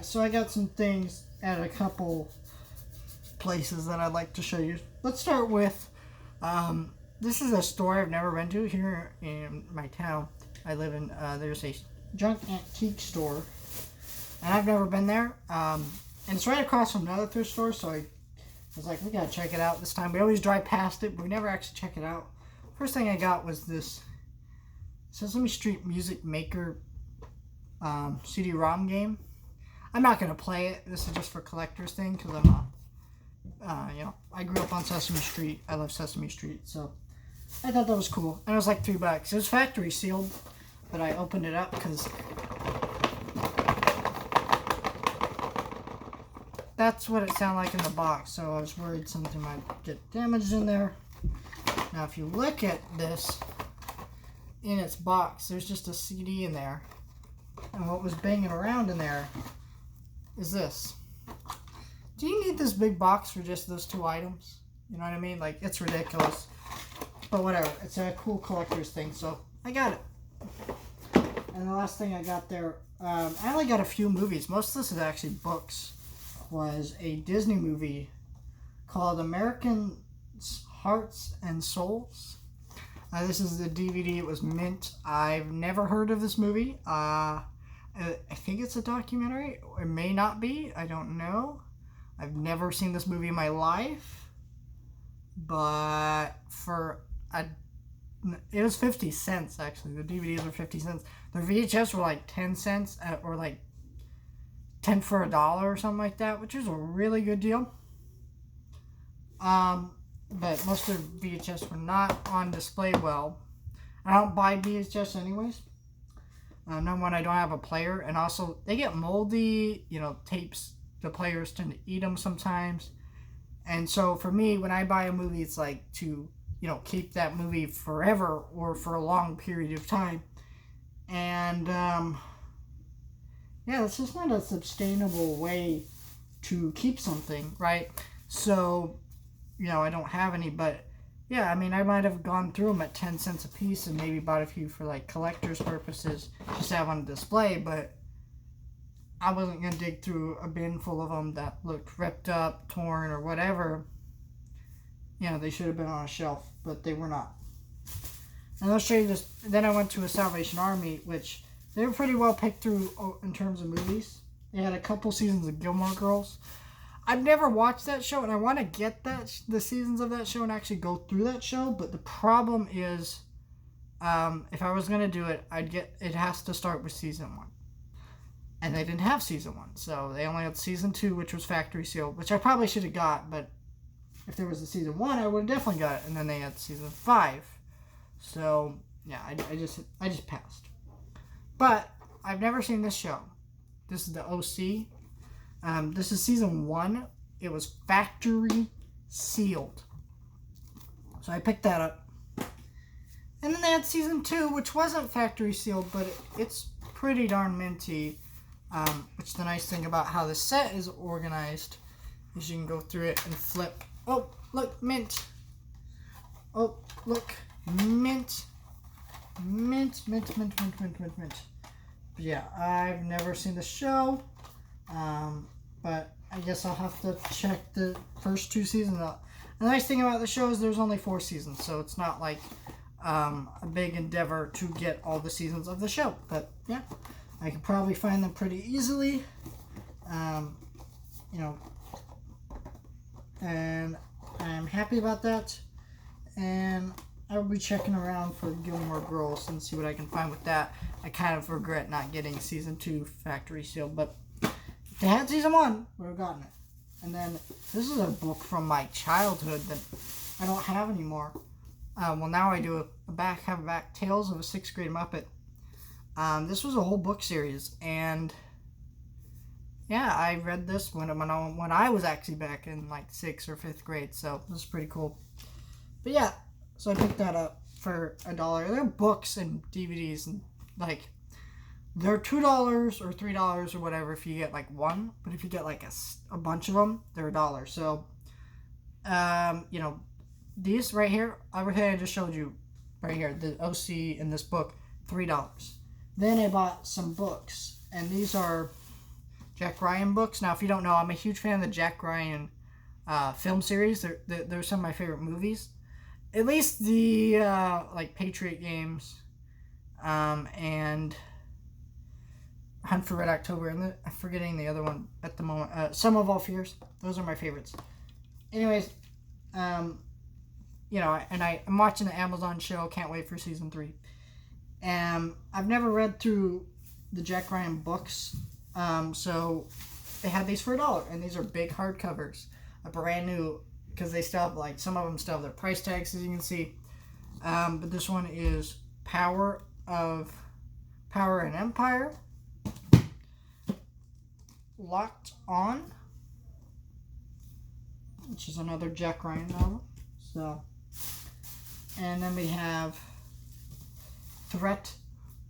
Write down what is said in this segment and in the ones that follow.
So I got some things at a couple places that I'd like to show you. Let's start with, this is a store I've never been to here in my town. I live in, there's a junk antique store, and I've never been there. And it's right across from another thrift store, so I was like, we gotta check it out this time. We always drive past it, but we never actually check it out. First thing I got was this Sesame Street Music Maker CD-ROM game. I'm not going to play it. This is just for collector's thing because I'm I grew up on Sesame Street. I love Sesame Street, so I thought that was cool. And it was like $3. It was factory sealed, but I opened it up because that's what it sounded like in the box, so I was worried something might get damaged in there. Now, if you look at this in its box, there's just a CD in there. And what was banging around in there is this. Do you need this big box for just those two items? You know what I mean? Like, it's ridiculous. But whatever. It's a cool collector's thing, so I got it. And the last thing I got there, I only got a few movies. Most of this is actually books. Was a Disney movie called American Hearts and Souls. This is the DVD. It was mint. I've never heard of this movie. I think it's a documentary. It may not be. I don't know. I've never seen this movie in my life. But it was 50 cents actually. The DVDs were 50 cents. The VHS were like 10 cents or like 10 for $1 or something like that, which is a really good deal. But most of VHS were not on display well. I don't buy VHS anyways. Not when I don't have a player. And also, they get moldy, tapes. The players tend to eat them sometimes. And so, for me, when I buy a movie, it's like to, keep that movie forever or for a long period of time. And, it's just not a sustainable way to keep something, right? So, I don't have any, but yeah, I mean, I might have gone through them at 10 cents a piece and maybe bought a few for like collector's purposes just to have on display, but I wasn't going to dig through a bin full of them that looked ripped up, torn, or whatever. They should have been on a shelf, but they were not. And I'll show you this. Then I went to a Salvation Army, which they were pretty well picked through in terms of movies. They had a couple seasons of Gilmore Girls. I've never watched that show, and I want to get the seasons of that show and actually go through that show. But the problem is, if I was gonna do it, it has to start with season 1, and they didn't have season 1, so they only had season 2, which was factory sealed, which I probably should have got. But if there was a season 1, I would have definitely got it. And then they had season 5, so yeah, I just passed. But I've never seen this show. This is the OC. This is season 1. It was factory sealed. So I picked that up. And then they had season 2, which wasn't factory sealed, but it's pretty darn minty. Which the nice thing about how the set is organized is you can go through it and flip. Oh, look, mint. Oh, look, mint. Mint. But yeah, I've never seen the show. But I guess I'll have to check the first 2 seasons out. The nice thing about the show is there's only 4 seasons, so it's not like a big endeavor to get all the seasons of the show. But yeah, I could probably find them pretty easily. And I'm happy about that. And I will be checking around for Gilmore Girls and see what I can find with that. I kind of regret not getting season 2 factory sealed, but if they had season 1, would have gotten it. And then this is a book from my childhood that I don't have anymore. Well, now I do have a back Tales of a 6th Grade Muppet. This was a whole book series, and yeah, I read this when I was actually back in like 6th or 5th grade, so this is pretty cool. But yeah, so I picked that up for $1. They're books and DVDs, and like they're $2 or $3 or whatever if you get like one, but if you get like a bunch of them, they're $1. So, these right here, everything I just showed you right here, the OC in this book, $3. Then I bought some books, and these are Jack Ryan books. Now, if you don't know, I'm a huge fan of the Jack Ryan film series. They're some of my favorite movies. At least the like Patriot Games and Hunt for Red October, and I'm forgetting the other one at the moment. Sum of All Fears. Those are my favorites. Anyways, you know, and I'm watching the Amazon show. Can't wait for season 3. I've never read through the Jack Ryan books, so they had these for $1, and these are big hardcovers, a brand new, because they still have, like, some of them still have their price tags, as you can see. But this one is Power and Empire, Locked On, which is another Jack Ryan novel. So, and then we have Threat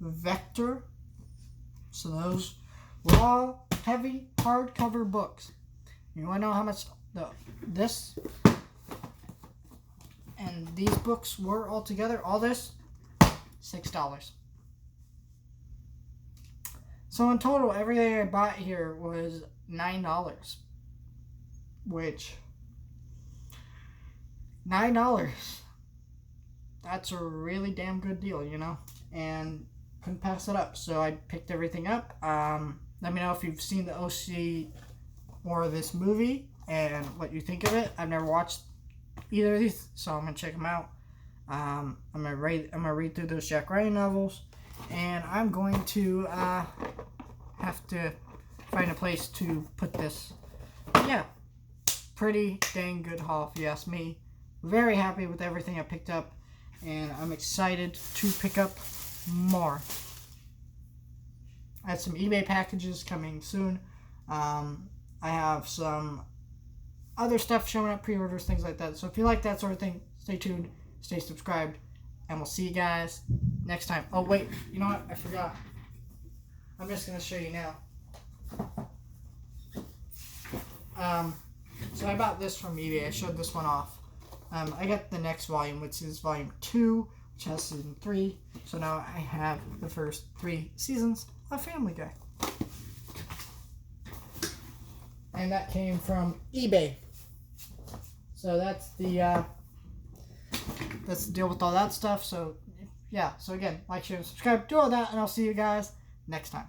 Vector. So those were all heavy hardcover books. You want to know how much this and these books were all together? All this, $6. So in total, everything I bought here was $9, which $9. That's a really damn good deal, you know, and couldn't pass it up. So I picked everything up. Let me know if you've seen the OC or this movie and what you think of it. I've never watched either of these, so I'm gonna check them out. I'm gonna read through those Jack Ryan novels, and I'm going to have to find a place to put this. But yeah, pretty dang good haul if you ask me. Very happy with everything I picked up, and I'm excited to pick up more. I have some eBay packages coming soon. I have some other stuff showing up, pre-orders, things like that. So if you like that sort of thing, stay tuned, stay subscribed, and we'll see you guys next time. Oh, wait, you know what? I forgot. I'm just going to show you now. So I bought this from eBay. I showed this one off. I got the next volume, which is volume 2, which has season 3. So now I have the first 3 seasons of Family Guy. And that came from eBay. So that's the deal with all that stuff. So yeah, so again, like, share, subscribe, do all that, and I'll see you guys next time.